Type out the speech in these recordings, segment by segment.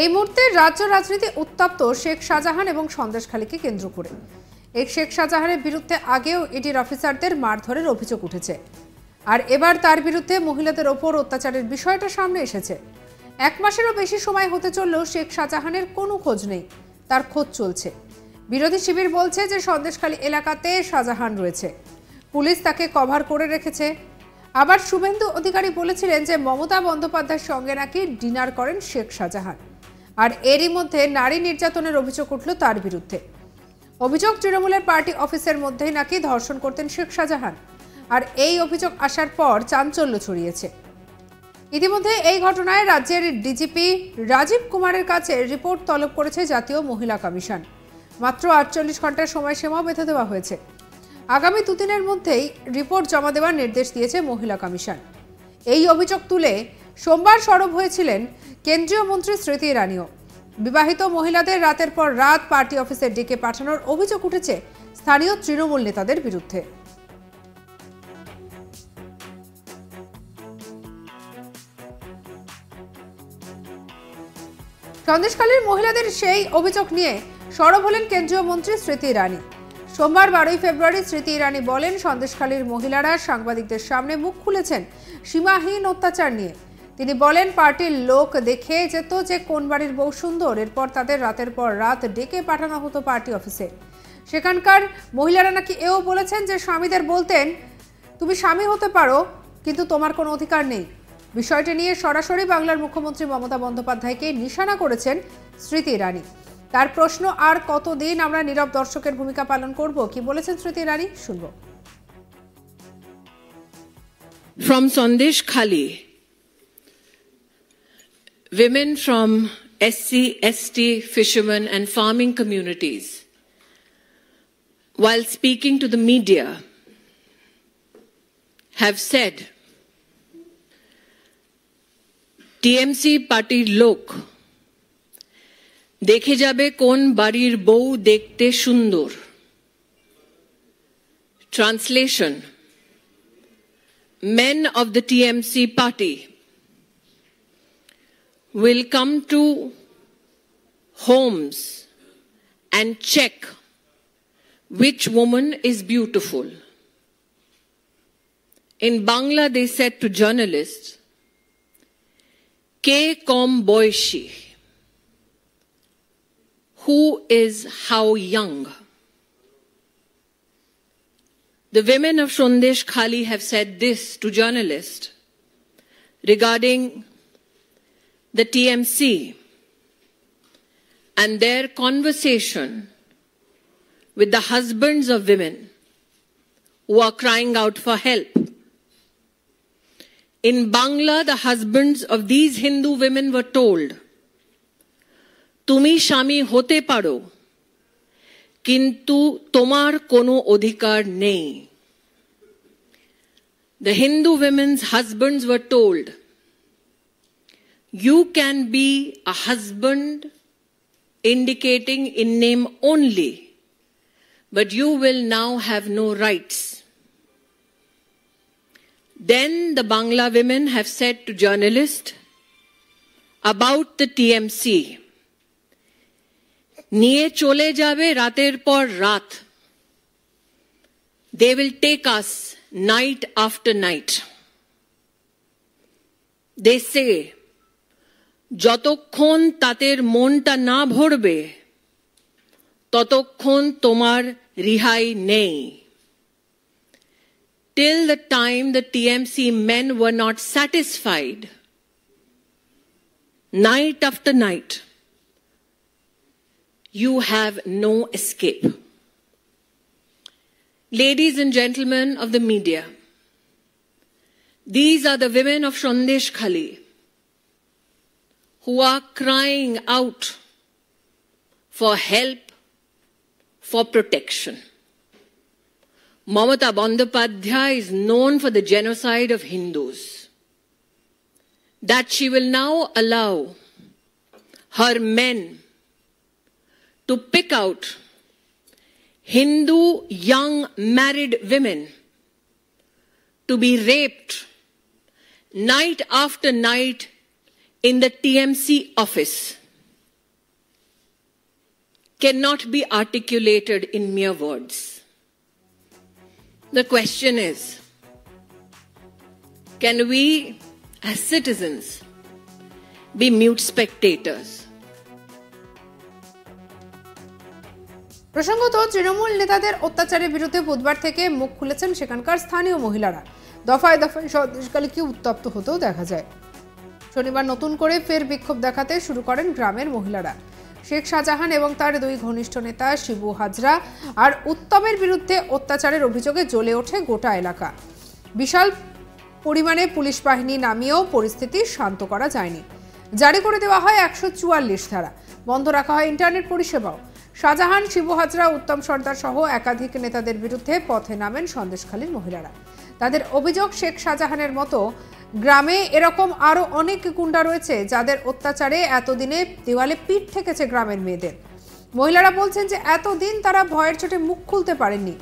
এই মুহূর্তে রাজ্য রাজনীতি উত্তপ্ত শেখ শাহজাহান এবং সন্দেশখালীকে কেন্দ্র করে। এই শেখ শাহজাহানের বিরুদ্ধে আগেও ইডির অফিসারদের মারধরের অভিযোগ উঠেছে, আর এবার তার বিরুদ্ধে মহিলাদের ওপর অত্যাচারের বিষয়টা সামনে এসেছে। এক মাসেরও বেশি সময় হতে চললেও শেখ শাহজাহানের কোনো খোঁজ নেই, তার খোঁজ চলছে। বিরোধী শিবির বলছে যে সন্দেশখালী এলাকাতে শাহজাহান রয়েছে, পুলিশ তাকে কভার করে রেখেছে। আবার শুভেন্দু অধিকারী বলেছিলেন যে মমতা বন্দ্যোপাধ্যায়ের সঙ্গে নাকি ডিনার করেন শেখ শাহজাহান, আর এরই মধ্যে নারী নির্যাতনের অভিযোগ উঠল তার বিরুদ্ধে। অভিযোগ, তৃণমূলের পার্টি অফিসের মধ্যেই নাকি ধর্ষণ করতেন শেখ শাহজাহান, আর এই অভিযোগ আসার পর চাঞ্চল্য ছড়িয়েছে। ইতিমধ্যে এই ঘটনায় রাজ্যের ডিজিপি রাজীব কুমারের কাছে রিপোর্ট তলব করেছে জাতীয় মহিলা কমিশন। মাত্র 48 ঘন্টার সময়সীমা বেঁধে দেওয়া হয়েছে। আগামী দুদিনের মধ্যেই রিপোর্ট জমা দেওয়ার নির্দেশ দিয়েছে মহিলা কমিশন। এই অভিযোগ তুলে সোমবার সরব হয়েছিলেন কেন্দ্রীয় মন্ত্রী স্মৃতি ইরানিও। বিবাহিত মহিলাদের রাতের পর রাত পার্টি অফিসে ডেকে পাঠানোর অভিযোগ উঠেছে স্থানীয় তৃণমূল নেতাদের বিরুদ্ধে। সন্দেশখালীর মহিলাদের সেই অভিযোগ নিয়ে সরব হলেন কেন্দ্রীয় মন্ত্রী স্মৃতি ইরানি। সোমবার 12 ফেব্রুয়ারি স্মৃতি ইরানি বলেন, সন্দেশখালীর মহিলারা সাংবাদিকদের সামনে মুখ খুলেছেন সীমাহীন অত্যাচার নিয়ে। তিনি বলেন, পার্টির লোক দেখে যেত যে কোন বাড়ির বউ সুন্দর, এরপর তাদের রাতের পর রাত ডেকে পাঠানো হতো পার্টি অফিসে। সেখানকার মহিলারা নাকি এও বলেছেন যে স্বামীদের বলতেন, তুমি স্বামী হতে পারো কিন্তু তোমার কোনো অধিকার নেই। বিষয়টি নিয়ে সরাসরি বাংলার মুখ্যমন্ত্রী মমতা বন্দ্যোপাধ্যায়কে নিশানা করেছেন স্মৃতি ইরানি। তার প্রশ্ন, আর কতদিন আমরা নীরব দর্শকের ভূমিকা পালন করব? কি বলেছেন স্মৃতি ইরানি, শুনবো। From Sondeshkhali, women from SC, ST, fishermen and farming communities, while speaking to the media, have said, TMC party lok দেখে যাবে কোন বাড়ির বউ দেখতে সুন্দর। Translation: Men of the TMC party will come to homes and check which woman is beautiful. In Bangla, they said to journalists, "Ke kom boyshi?" Who is how young? The women of Sondeshkhali have said this to journalists regarding the TMC and their conversation with the husbands of women who are crying out for help. In Bangla, the husbands of these Hindu women were told, তুমি স্বামী হতে পারো কিন্তু তোমার কোনো অধিকার নেই। The Hindu women's husbands were told, you can be a husband indicating in name only, but you will now have no rights. Then the Bangla women have said to journalists about the TMC, নিয়ে চলে যাবে রাতের পর রাত। They will take us night after night. They say, যতক্ষণ তাদের মনটা না ভরবে ততক্ষণ তোমার রিহাই নেই। Till the time the TMC men were not satisfied, night after night, you have no escape. Ladies and gentlemen of the media, these are the women of Sondeshkhali who are crying out for help, for protection. Mamata Bandyopadhyay is known for the genocide of Hindus. That she will now allow her men to pick out Hindu young married women to be raped night after night in the TMC office. cannot be articulated in mere words. The question is, can we as citizens be mute spectators? প্রসঙ্গত, তৃণমূল নেতাদের অত্যাচারের বিরুদ্ধে বুধবার থেকে মুখ খুলেছেন সেখানকার স্থানীয় মহিলারা। দফায় দফায় সন্দেশখালীকে উত্তপ্ত হতেও দেখা যায়। শনিবার নতুন করে ফের বিক্ষোভ দেখাতে শুরু করেন গ্রামের মহিলারা। শেখ শাহজাহান এবং তার দুই ঘনিষ্ঠ নেতা শিবু হাজরা আর উত্তমের বিরুদ্ধে অত্যাচারের অভিযোগে জ্বলে ওঠে গোটা এলাকা। বিশাল পরিমাণে পুলিশ বাহিনী নামিয়েও পরিস্থিতি শান্ত করা যায়নি। জারি করে দেওয়া হয় 144 ধারা, বন্ধ রাখা হয় ইন্টারনেট পরিষেবাও। শাহজাহান, শিবু হাজরা, উত্তম সর্দার সহ একাধিক নেতাদের বিরুদ্ধে পথে নামেন সন্দেশখালীর মহিলারা। তাদের অভিযোগ, শেখ শাহজাহানের মতো গ্রামে এরকম আরো অনেক গুন্ডা রয়েছে যাদের অত্যাচারে এতদিনে দেওয়ালে পিঠ ঠেকেছে গ্রামের মেয়েদের। মহিলারা বলছেন যে এতদিন তারা ভয়ের চোটে মুখ খুলতে পারেননি,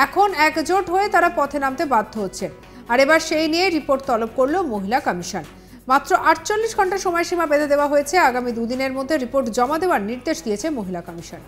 এখন একজোট হয়ে তারা পথে নামতে বাধ্য হচ্ছেন। আর এবার সেই নিয়ে রিপোর্ট তলব করল মহিলা কমিশন। মাত্র 48 ঘন্টা সময়সীমা বেঁধে দেওয়া হয়েছে। আগামী 2 দিনের মধ্যে রিপোর্ট জমা দেওয়ার নির্দেশ দিয়েছে মহিলা কমিশন।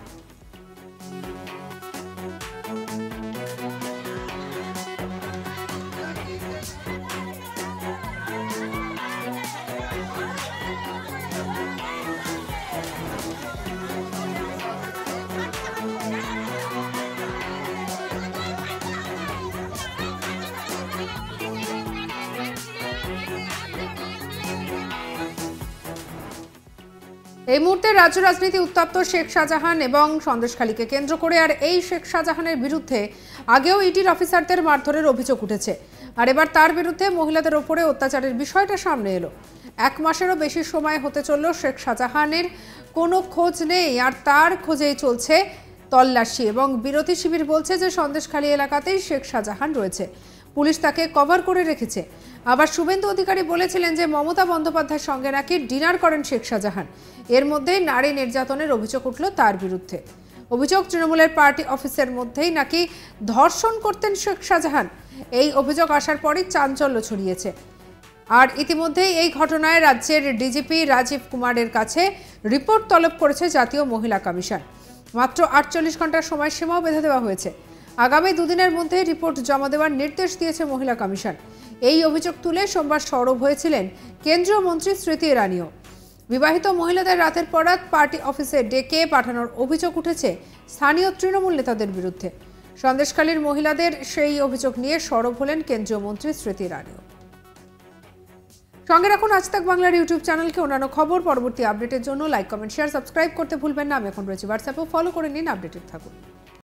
এই মুহূর্তে রাজ্য রাজনীতি উত্তপ্ত শেখ শাহজাহান এবং সন্দেশখালীকে কেন্দ্র করে। আর এই শেখ শাহজাহানের বিরুদ্ধে আগেও ইডির অফিসারদের মারধরের অভিযোগ উঠেছে। আর এবার তার বিরুদ্ধে মহিলাদের ওপরে অত্যাচারের বিষয়টা সামনে এলো। 1 মাসেরও বেশি সময় হতে চলল শেখ শাহজাহানের কোনো খোঁজ নেই, আর তার খোঁজেই চলছে তল্লাশি। এবং বিরোধী শিবির বলছে যে সন্দেশখালী এলাকাতেই শেখ শাহজাহান রয়েছে, পুলিশ তাকে কভার করে রেখেছে। আবার শুভেন্দু অধিকারী বলেছিলেন যে মমতা বন্দ্যোপাধ্যায়ের সঙ্গে নাকি ডিনার করেন শেখ শাহজাহান। এর মধ্যেই নারী নির্যাতনের অভিযোগ উঠল তার বিরুদ্ধে। অভিযোগ, তৃণমূলের পার্টি অফিসের মধ্যেই নাকি ধর্ষণ করতেন শেখ শাহজাহান। এই অভিযোগ আসার পরই চাঞ্চল্য ছড়িয়েছে। আর ইতিমধ্যেই এই ঘটনায় রাজ্যের ডিজিপি রাজীব কুমারের কাছে রিপোর্ট তলব করেছে জাতীয় মহিলা কমিশন। মাত্র 48 ঘন্টার সময়সীমাও বেঁধে দেওয়া হয়েছে। আগামী 2 দিনের মধ্যে রিপোর্ট জমা দেওয়ার নির্দেশ দিয়েছে মহিলা কমিশন। এই অভিযোগ তুলে সোমবার সরব হয়েছিলেন কেন্দ্রীয় মন্ত্রী স্মৃতি ইরানিও। বিবাহিত মহিলাদের রাতের পর রাত পার্টি অফিসে ডেকে পাঠানোর অভিযোগ উঠেছে স্থানীয় তৃণমূল নেতাদের বিরুদ্ধে। সন্দেশখালীর মহিলাদের সেই অভিযোগ নিয়ে সরব হলেন কেন্দ্রীয় মন্ত্রী স্মৃতি ইরানিও। সঙ্গে রাখুন আজ তাক বাংলার ইউটিউব চ্যানেলকে। অন্যান্য খবর, পরবর্তী আপডেটের জন্য লাইক, কমেন্ট, শেয়ার, সাবস্ক্রাইব করতে ভুলবেন না। আমি এখন রয়েছি হোয়াটসঅ্যাপেও, ফলো করে নিন, আপডেটেড থাকুন।